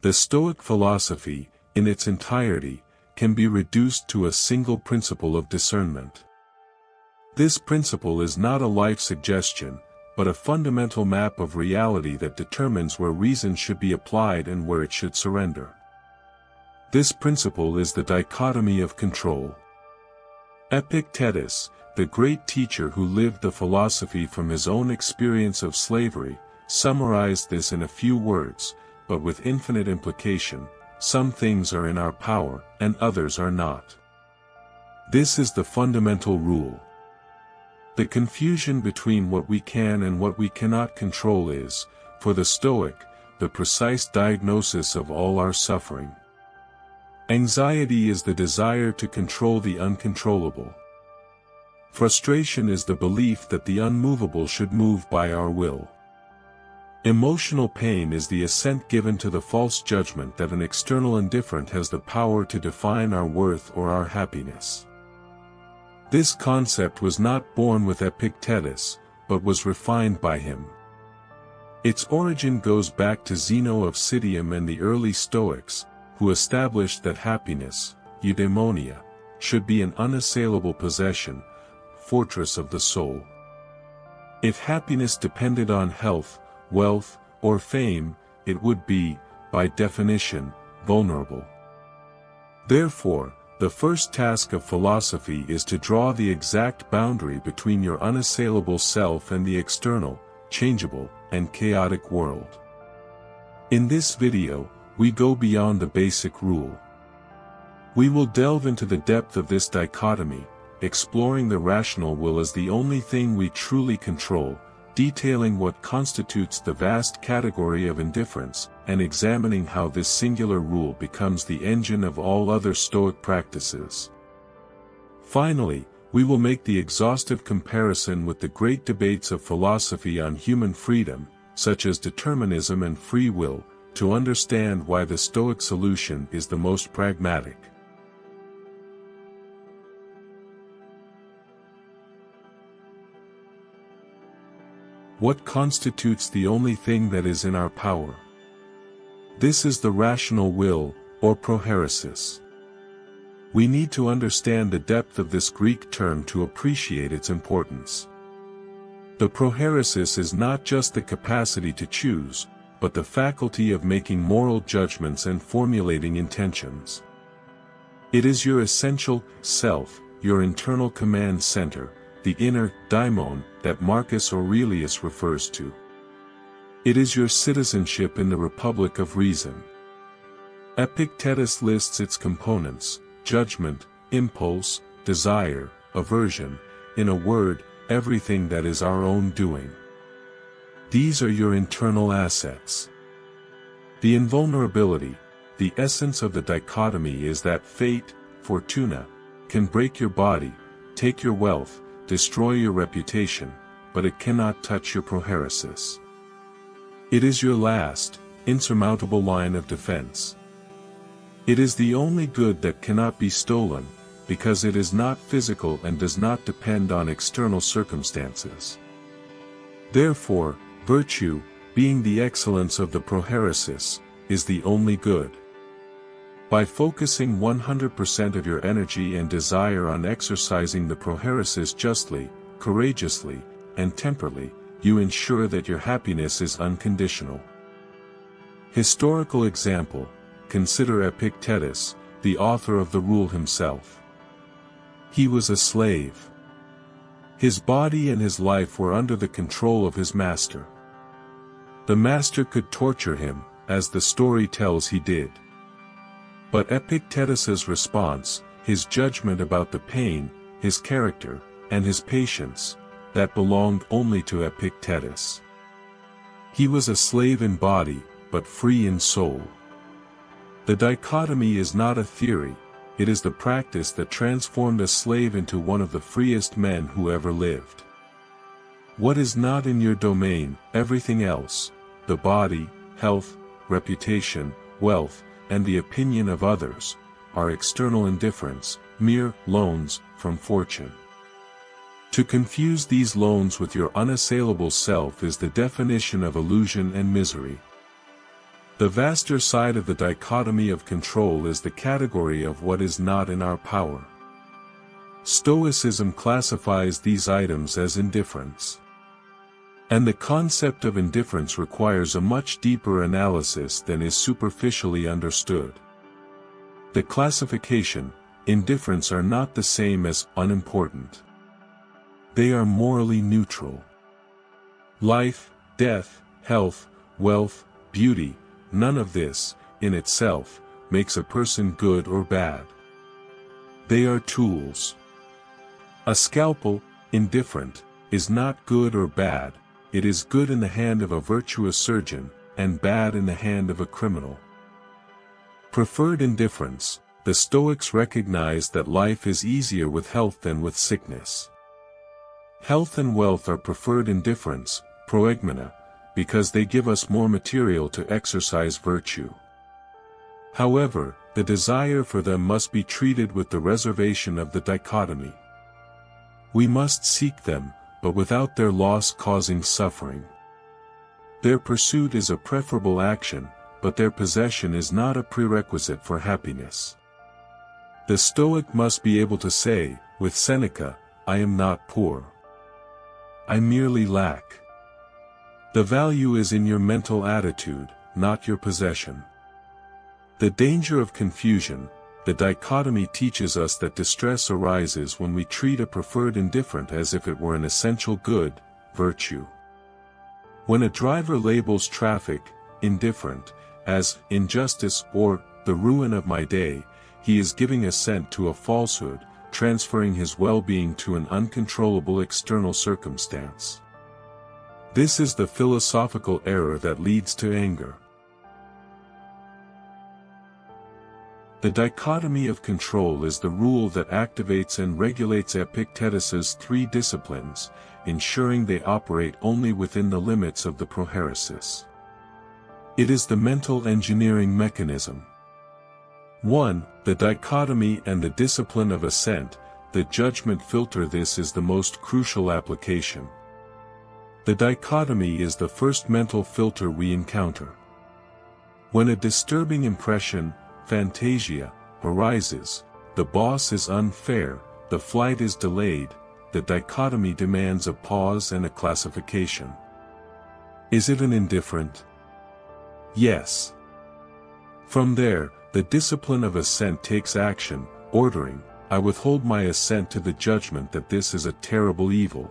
The Stoic philosophy, in its entirety, can be reduced to a single principle of discernment. This principle is not a life suggestion, but a fundamental map of reality that determines where reason should be applied and where it should surrender. This principle is the dichotomy of control. Epictetus, the great teacher who lived the philosophy from his own experience of slavery, summarized this in a few words, but with infinite implication: some things are in our power, and others are not. This is the fundamental rule. The confusion between what we can and what we cannot control is, for the Stoic, the precise diagnosis of all our suffering. Anxiety is the desire to control the uncontrollable. Frustration is the belief that the unmovable should move by our will. Emotional pain is the assent given to the false judgment that an external indifferent has the power to define our worth or our happiness. This concept was not born with Epictetus, but was refined by him. Its origin goes back to Zeno of Citium and the early Stoics, who established that happiness, eudaimonia, should be an unassailable possession, fortress of the soul. If happiness depended on health, wealth, or fame, it would be, by definition, vulnerable. Therefore, the first task of philosophy is to draw the exact boundary between your unassailable self and the external, changeable, and chaotic world. In this video, we go beyond the basic rule. We will delve into the depth of this dichotomy, exploring the rational will as the only thing we truly control, detailing what constitutes the vast category of indifference, and examining how this singular rule becomes the engine of all other Stoic practices. Finally, we will make the exhaustive comparison with the great debates of philosophy on human freedom, such as determinism and free will, to understand why the Stoic solution is the most pragmatic. What constitutes the only thing that is in our power? This is the rational will, or prohairesis. We need to understand the depth of this Greek term to appreciate its importance. The prohairesis is not just the capacity to choose, but the faculty of making moral judgments and formulating intentions. It is your essential self, your internal command center, the inner daimon that Marcus Aurelius refers to. It is your citizenship in the Republic of Reason. Epictetus lists its components: judgment, impulse, desire, aversion, in a word, everything that is our own doing. These are your internal assets. The invulnerability, the essence of the dichotomy, is that fate, fortuna, can break your body, take your wealth, destroy your reputation, but it cannot touch your prohairesis. It is your last, insurmountable line of defense. It is the only good that cannot be stolen, because it is not physical and does not depend on external circumstances. Therefore, virtue, being the excellence of the prohairesis, is the only good. By focusing 100% of your energy and desire on exercising the prohairesis justly, courageously, and temperately, you ensure that your happiness is unconditional. Historical example: consider Epictetus, the author of the rule himself. He was a slave. His body and his life were under the control of his master. The master could torture him, as the story tells he did. But Epictetus's response, his judgment about the pain, his character, and his patience, that belonged only to Epictetus. He was a slave in body, but free in soul. The dichotomy is not a theory, it is the practice that transformed a slave into one of the freest men who ever lived. What is not in your domain, everything else, the body, health, reputation, wealth, and the opinion of others, are external indifference, mere loans from fortune. To confuse these loans with your unassailable self is the definition of illusion and misery. The vaster side of the dichotomy of control is the category of what is not in our power. Stoicism classifies these items as indifference. And the concept of indifference requires a much deeper analysis than is superficially understood. The classification, indifference are not the same as unimportant. They are morally neutral. Life, death, health, wealth, beauty, none of this, in itself, makes a person good or bad. They are tools. A scalpel, indifferent, is not good or bad, it is good in the hand of a virtuous surgeon, and bad in the hand of a criminal. Preferred indifference, the Stoics recognize that life is easier with health than with sickness. Health and wealth are preferred indifference, proegmena, because they give us more material to exercise virtue. However, the desire for them must be treated with the reservation of the dichotomy. We must seek them, but without their loss causing suffering. Their pursuit is a preferable action, but their possession is not a prerequisite for happiness. The Stoic must be able to say, with Seneca, I am not poor. I merely lack. The value is in your mental attitude, not your possession. The danger of confusion, the dichotomy teaches us that distress arises when we treat a preferred indifferent as if it were an essential good, virtue. When a driver labels traffic, indifferent, as injustice or the ruin of my day, he is giving assent to a falsehood, transferring his well-being to an uncontrollable external circumstance. This is the philosophical error that leads to anger. The dichotomy of control is the rule that activates and regulates Epictetus's three disciplines, ensuring they operate only within the limits of the Prohairesis. It is the mental engineering mechanism. 1. The dichotomy and the discipline of assent, the judgment filter. This is the most crucial application. The dichotomy is the first mental filter we encounter. When a disturbing impression, fantasia, arises, the boss is unfair, the flight is delayed, the dichotomy demands a pause and a classification. Is it an indifferent? Yes. From there, the discipline of assent takes action, ordering, I withhold my assent to the judgment that this is a terrible evil.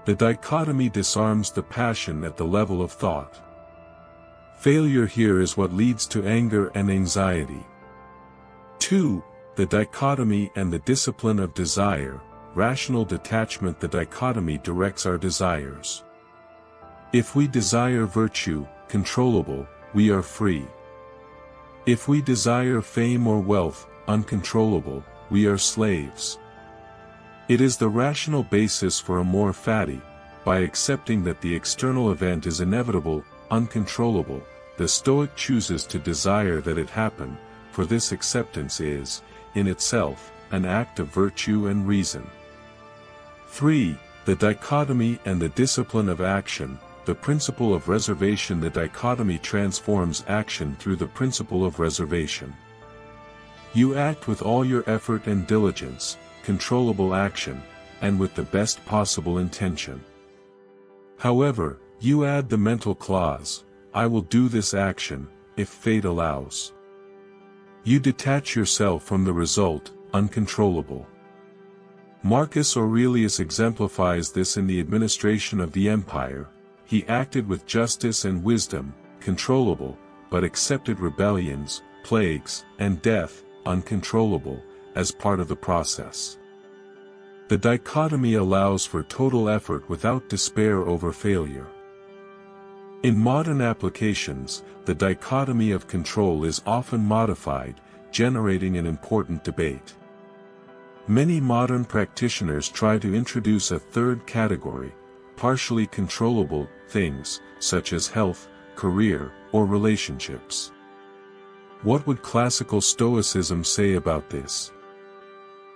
The dichotomy disarms the passion at the level of thought. Failure here is what leads to anger and anxiety. 2. The dichotomy and the discipline of desire, rational detachment. The dichotomy directs our desires. If we desire virtue, controllable, we are free. If we desire fame or wealth, uncontrollable, we are slaves. It is the rational basis for a more fatty, by accepting that the external event is inevitable, uncontrollable, the Stoic chooses to desire that it happen, for this acceptance is, in itself, an act of virtue and reason. 3. The dichotomy and the discipline of action, the principle of reservation. The dichotomy transforms action through the principle of reservation. You act with all your effort and diligence, controllable action, and with the best possible intention. However, you add the mental clause, I will do this action, if fate allows. You detach yourself from the result, uncontrollable. Marcus Aurelius exemplifies this in the administration of the empire. He acted with justice and wisdom, controllable, but accepted rebellions, plagues, and death, uncontrollable, as part of the process. The dichotomy allows for total effort without despair over failure. In modern applications, the dichotomy of control is often modified, generating an important debate. Many modern practitioners try to introduce a third category, partially controllable things, such as health, career, or relationships. What would classical Stoicism say about this?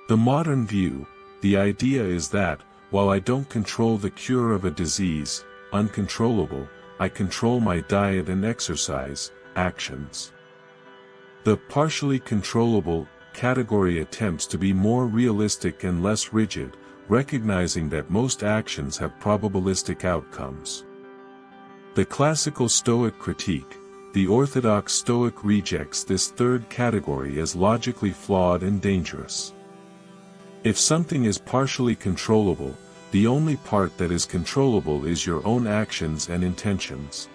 The modern view, the idea is that, while I don't control the cure of a disease, uncontrollable, I control my diet and exercise, actions. The partially controllable category attempts to be more realistic and less rigid, recognizing that most actions have probabilistic outcomes. The classical Stoic critique, the orthodox Stoic rejects this third category as logically flawed and dangerous. If something is partially controllable, the only part that is controllable is your own actions and intentions.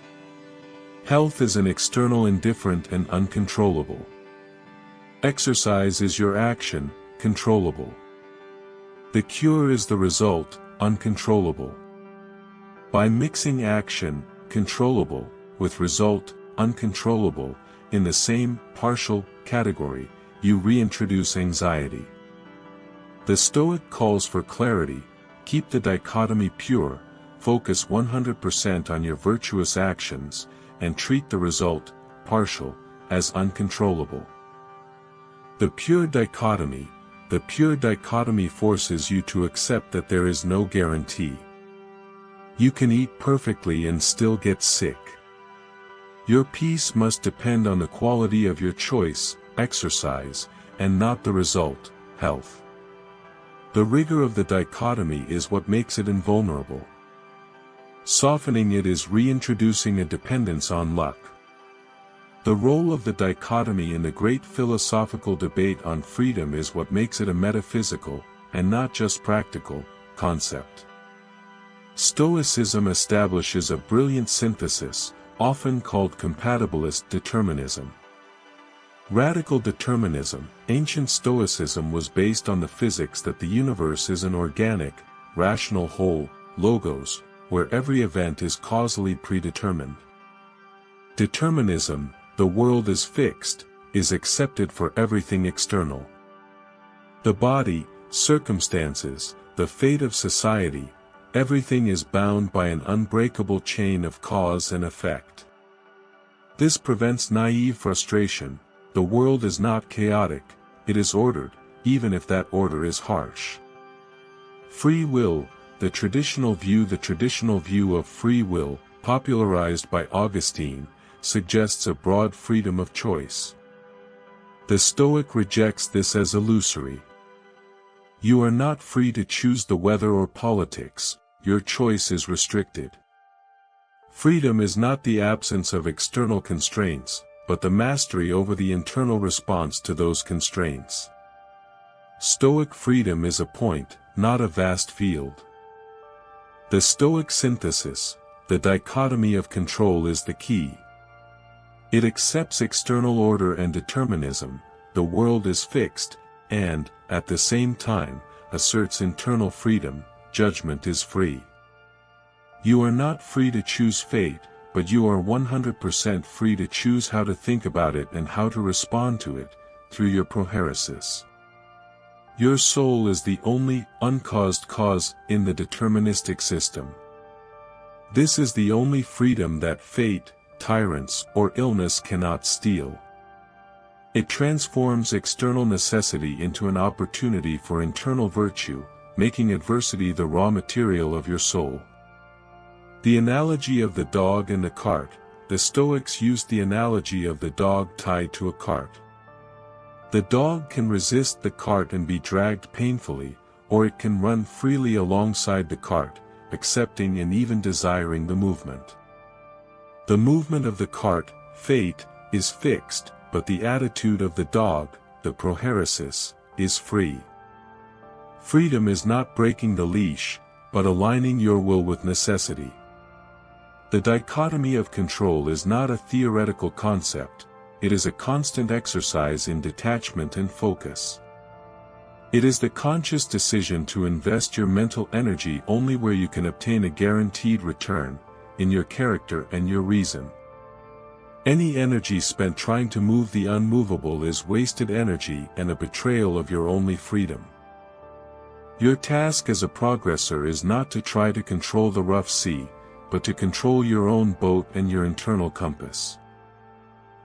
Health is an external indifferent and uncontrollable. Exercise is your action, controllable. The cure is the result, uncontrollable. By mixing action, controllable, with result, uncontrollable, in the same partial category, you reintroduce anxiety. The Stoic calls for clarity, keep the dichotomy pure, focus 100% on your virtuous actions, and treat the result, partial, as uncontrollable. The pure dichotomy forces you to accept that there is no guarantee. You can eat perfectly and still get sick. Your peace must depend on the quality of your choice, exercise, and not the result, health. The rigor of the dichotomy is what makes it invulnerable. Softening it is reintroducing a dependence on luck. The role of the dichotomy in the great philosophical debate on freedom is what makes it a metaphysical, and not just practical, concept. Stoicism establishes a brilliant synthesis, often called compatibilist determinism. Radical determinism, ancient Stoicism was based on the physics that the universe is an organic, rational whole, logos, where every event is causally predetermined. Determinism, the world is fixed, is accepted for everything external. The body, circumstances, the fate of society, everything is bound by an unbreakable chain of cause and effect. This prevents naive frustration. The world is not chaotic, it is ordered, even if that order is harsh. Free will, the traditional view of free will, popularized by Augustine, suggests a broad freedom of choice. The Stoic rejects this as illusory. You are not free to choose the weather or politics, your choice is restricted. Freedom is not the absence of external constraints, but the mastery over the internal response to those constraints. Stoic freedom is a point, not a vast field. The Stoic synthesis, the dichotomy of control, is the key. It accepts external order and determinism, the world is fixed, and, at the same time, asserts internal freedom, judgment is free. You are not free to choose fate, but you are 100% free to choose how to think about it and how to respond to it, through your prohairesis. Your soul is the only uncaused cause in the deterministic system. This is the only freedom that fate, tyrants, or illness cannot steal. It transforms external necessity into an opportunity for internal virtue, making adversity the raw material of your soul. The analogy of the dog and the cart, the Stoics used the analogy of the dog tied to a cart. The dog can resist the cart and be dragged painfully, or it can run freely alongside the cart, accepting and even desiring the movement. The movement of the cart, fate, is fixed, but the attitude of the dog, the prohairesis, is free. Freedom is not breaking the leash, but aligning your will with necessity. The dichotomy of control is not a theoretical concept, it is a constant exercise in detachment and focus. It is the conscious decision to invest your mental energy only where you can obtain a guaranteed return, in your character and your reason. Any energy spent trying to move the unmovable is wasted energy and a betrayal of your only freedom. Your task as a progressor is not to try to control the rough sea, but to control your own boat and your internal compass.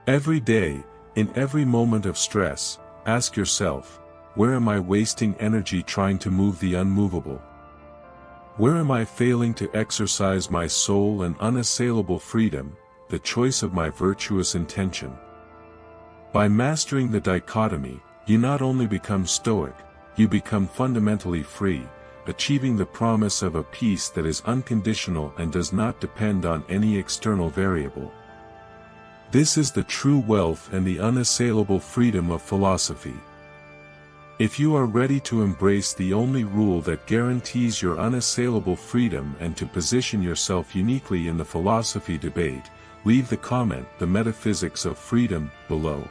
Every day, in every moment of stress, ask yourself, where am I wasting energy trying to move the unmovable? Where am I failing to exercise my sole and unassailable freedom, the choice of my virtuous intention? By mastering the dichotomy, you not only become Stoic, you become fundamentally free, achieving the promise of a peace that is unconditional and does not depend on any external variable. This is the true wealth and the unassailable freedom of philosophy. If you are ready to embrace the only rule that guarantees your unassailable freedom and to position yourself uniquely in the philosophy debate, leave the comment "The Metaphysics of Freedom" below.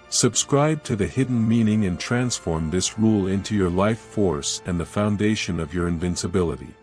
Subscribe to The Hidden Meaning and transform this rule into your life force and the foundation of your invincibility.